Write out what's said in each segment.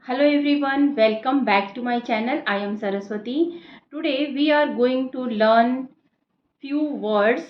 Hello everyone, welcome back to my channel. I am Saraswati. Today we are going to learn few words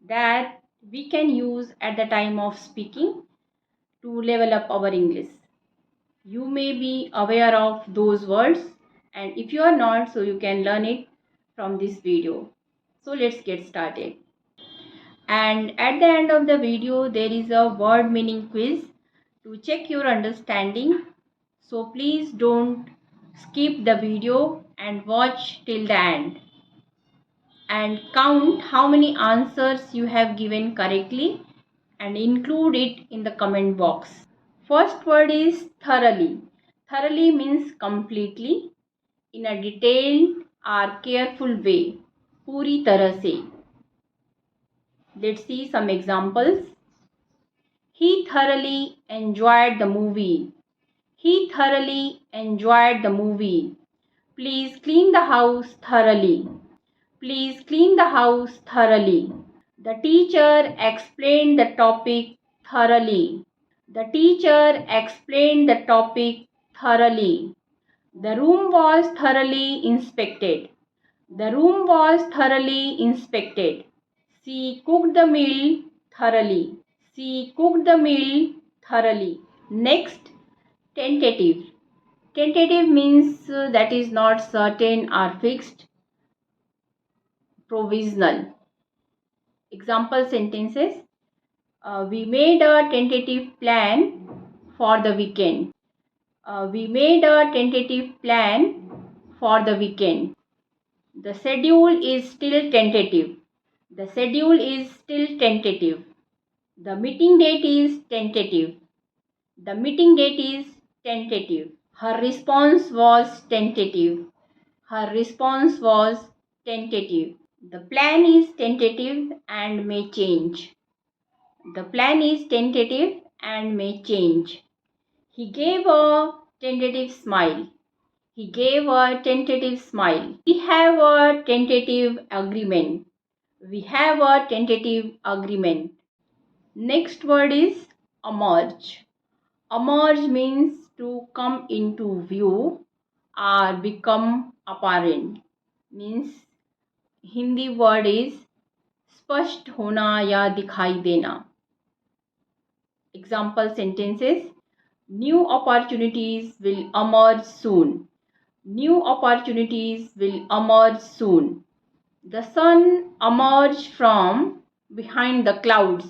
that we can use at the time of speaking to level up our English. You may be aware of those words, and if you are not, so you can learn it from this video. So let's get started. And at the end of the video there is a word meaning quiz to check your understanding. So please don't skip the video and watch till the end and count how many answers you have given correctly and include it in the comment box. First word is thoroughly. Thoroughly means completely, in a detailed or careful way, पूरी तरह से. Let's see some examples. He thoroughly enjoyed the movie. He thoroughly enjoyed the movie. Please clean the house thoroughly. Please clean the house thoroughly. The teacher explained the topic thoroughly. The teacher explained the topic thoroughly. The room was thoroughly inspected. The room was thoroughly inspected. She cooked the meal thoroughly. She cooked the meal thoroughly. Next, tentative. Tentative means that is not certain or fixed. Provisional. Example sentences. We made a tentative plan for the weekend. We made a tentative plan for the weekend. The schedule is still tentative. The schedule is still tentative. The meeting date is tentative. The meeting date is tentative. Her response was tentative. Her response was tentative. The plan is tentative and may change. The plan is tentative and may change. He gave a tentative smile. He gave a tentative smile. We have a tentative agreement. We have a tentative agreement. Next word is emerge. Emerge means to come into view or become apparent. Means Hindi word is स्पष्ट होना या दिखाई देना. Example sentences. New opportunities will emerge soon. New opportunities will emerge soon. The sun emerged from behind the clouds.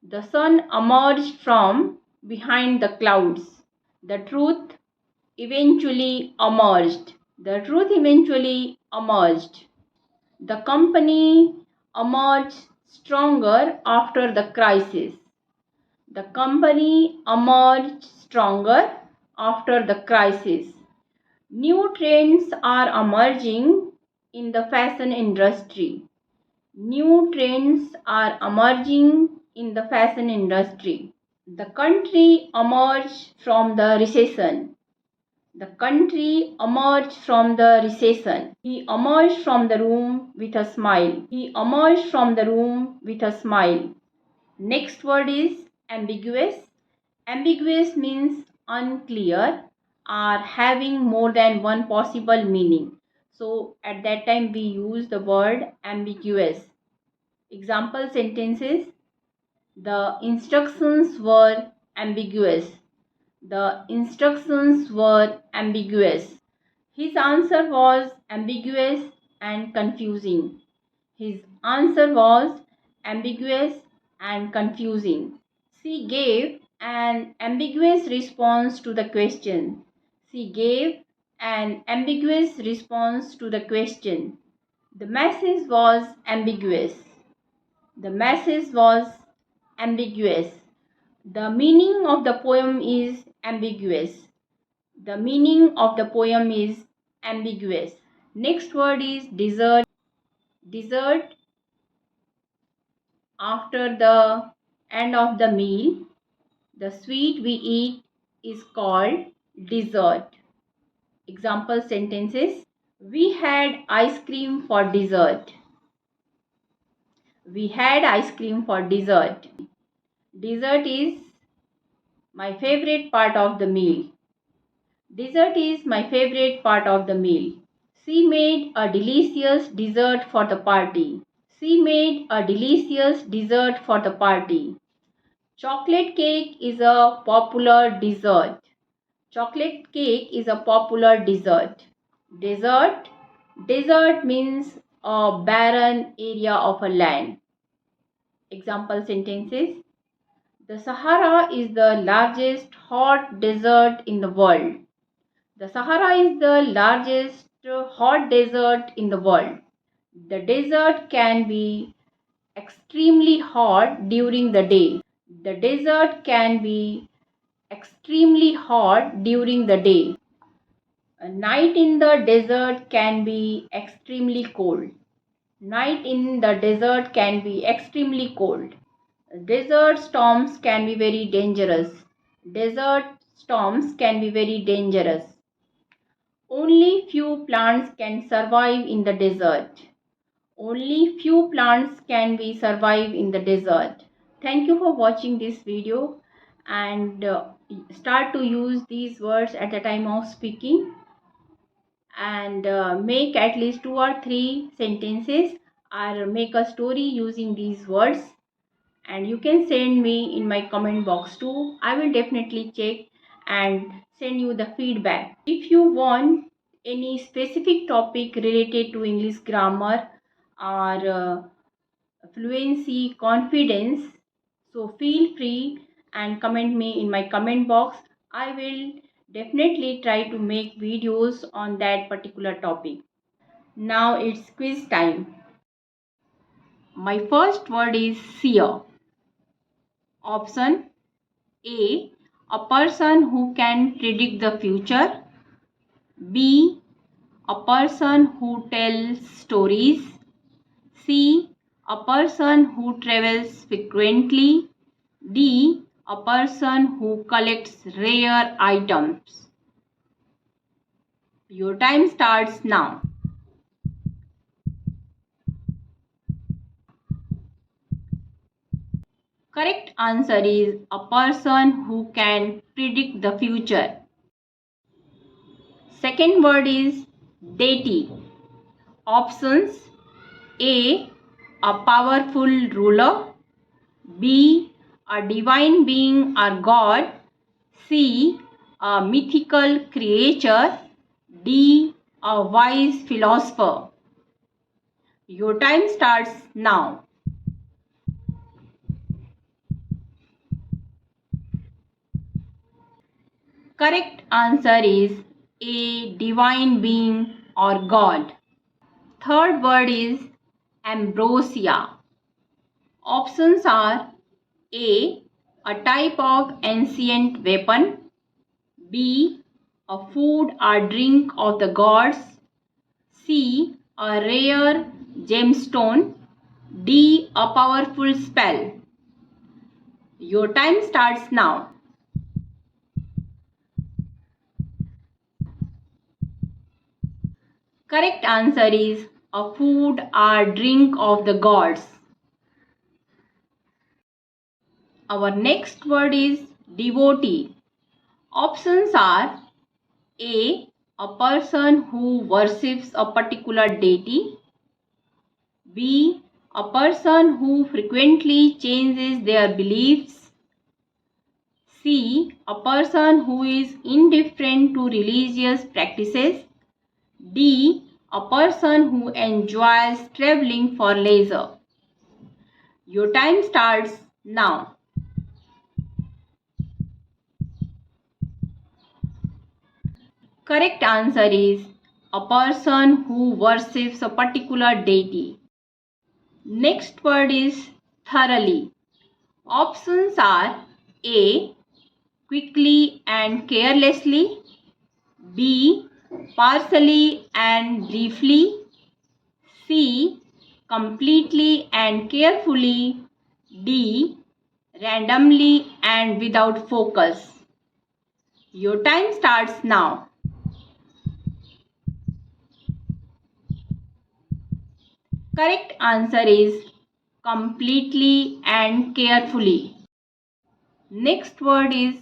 The sun emerged from behind the clouds. The truth eventually emerged. The truth eventually emerged. The company emerged stronger after the crisis. The company emerged stronger after the crisis. New trends are emerging in the fashion industry. New trends are emerging in the fashion industry. The country emerged from the recession. The country emerged from the recession. He emerged from the room with a smile. He emerged from the room with a smile. Next word is ambiguous. Ambiguous means unclear or having more than one possible meaning. So at that time we use the word ambiguous. Example sentences. The instructions were ambiguous. The instructions were ambiguous. His answer was ambiguous and confusing. His answer was ambiguous and confusing. She gave an ambiguous response to the question. She gave an ambiguous response to the question. The message was ambiguous. The message was ambiguous. The meaning of the poem is ambiguous. The meaning of the poem is ambiguous. Next word is dessert. Dessert, after the end of the meal, the sweet we eat is called dessert. Example sentences. We had ice cream for dessert. We had ice cream for dessert. Dessert is my favorite part of the meal. Dessert is my favorite part of the meal. She made a delicious dessert for the party. She made a delicious dessert for the party. Chocolate cake is a popular dessert. Chocolate cake is a popular dessert. Desert. Desert means a barren area of a land. Example sentences. The Sahara is the largest hot desert in the world. The Sahara is the largest hot desert in the world. The desert can be extremely hot during the day. The desert can be extremely hot during the day. A night in the desert can be extremely cold. Night in the desert can be extremely cold. Desert storms can be very dangerous. Desert storms can be very dangerous. Only few plants can survive in the desert. Only few plants can be survive in the desert. Thank you for watching this video and start to use these words at the time of speaking and make at least 2 or 3 sentences or make a story using these words, and you can send me in my comment box too. I will definitely check and send you the feedback. If you want any specific topic related to English grammar or fluency, confidence, so feel free and comment me in my comment box. I will definitely try to make videos on that particular topic. Now it's quiz time. My first word is seer. Option A. A person who can predict the future. B. A person who tells stories. C. A person who travels frequently. D. A person who collects rare items. Your time starts now. Correct answer is a person who can predict the future. Second word is deity. Options A. A powerful ruler. B. A divine being or god. C. A mythical creature. D. A wise philosopher. Your time starts now. Correct answer is A. Divine being or god. Third word is ambrosia. Options are A. A type of ancient weapon. B. A food or drink of the gods. C. A rare gemstone. D. A powerful spell. Your time starts now. Correct answer is a food or drink of the gods. Our next word is devotee. Options are A. A person who worships a particular deity. B. A person who frequently changes their beliefs. C. A person who is indifferent to religious practices. D. A person who enjoys traveling for leisure. Your time starts now. Correct answer is a person who worships a particular deity. Next word is thoroughly. Options are A. Quickly and carelessly. B. Partially and briefly. C. Completely and carefully. D. Randomly and without focus. Your time starts now. Correct answer is completely and carefully. Next word is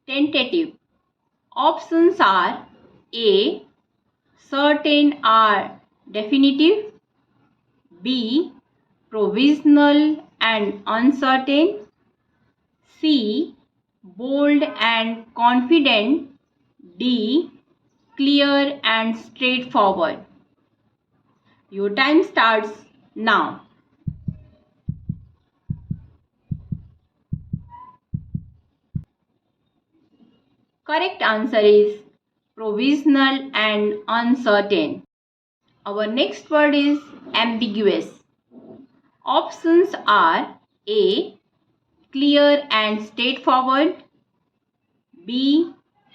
tentative. Options are A. Certain are definitive, B. Provisional and uncertain, C. Bold and confident, D. Clear and straightforward. Your time starts now. Correct answer is provisional and uncertain. Our next word is ambiguous. Options are A. Clear and straightforward, B.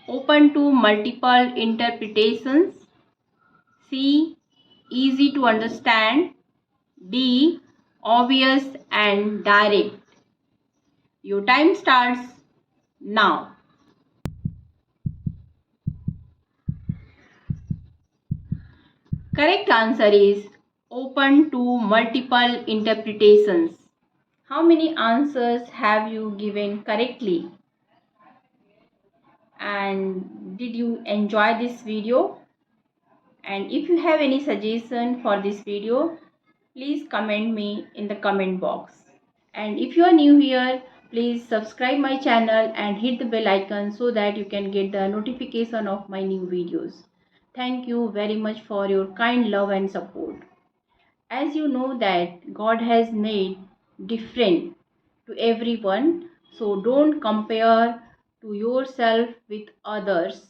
Open to multiple interpretations, C. Easy to understand, D. Obvious and direct. Your time starts now. Correct answer is open to multiple interpretations. How many answers have you given correctly? And did you enjoy this video? And if you have any suggestion for this video, please comment me in the comment box. And if you are new here, please subscribe my channel and hit the bell icon so that you can get the notification of my new videos. Thank you very much for your kind love and support. As you know that God has made different to everyone, so don't compare to yourself with others,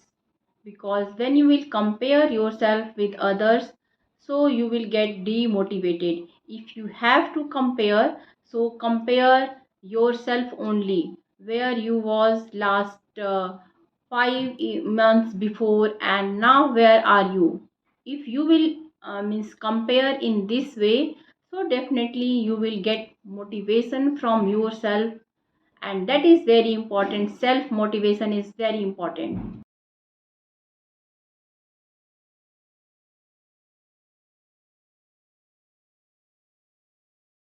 because when you will compare yourself with others, so you will get demotivated. If you have to compare, so compare yourself only where you was last 5 months before and now where are you. If you will means compare in this way, so definitely you will get motivation from yourself, and that is very important. Self motivation is very important.